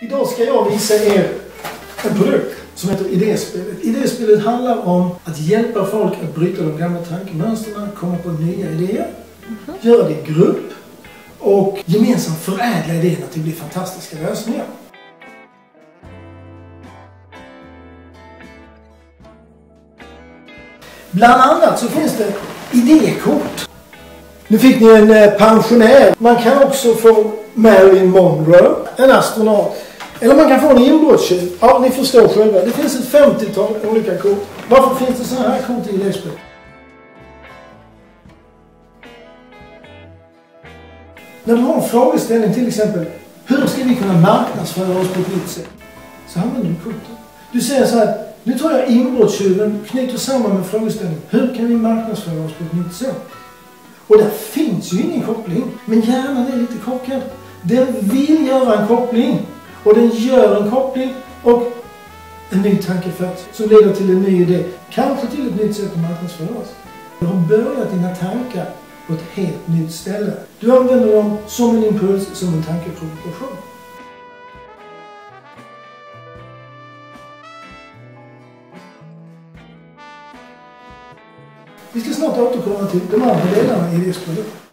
Idag ska jag visa er en produkt som heter Idéspelet. Idéspelet handlar om att hjälpa folk att bryta de gamla tankemönsterna, komma på nya idéer, göra det i grupp och gemensamt förädla idéerna till att bli fantastiska lösningar. Bland annat så finns det idékort. Nu fick ni en pensionär. Man kan också få Marilyn Monroe, en astronaut. Eller man kan få en inbrottstjuv. Ja, ni förstår själva. Det finns ett 50-tal olika kort. Varför finns det sådana här kort i idéspelet? När du har en frågeställning, till exempel, hur ska vi kunna marknadsföra oss på ett nytt sätt? Så använder du korten. Du säger så här, nu tar jag inbrottstjuven, knyter samman med frågeställningen. Hur kan vi marknadsföra oss på ett nytt sätt? Och där finns ju ingen koppling, men hjärnan är lite korkad. Den vill göra en koppling, och den gör en koppling, och en ny tanke föds som leder till en ny idé. Kanske till ett nytt sätt att marknadsföra oss. Du har börjat dina tankar på ett helt nytt ställe. Du använder dem som en impuls, som en tankeprovokation. Vi ska snart återkomma till de andra delarna i idéspelet.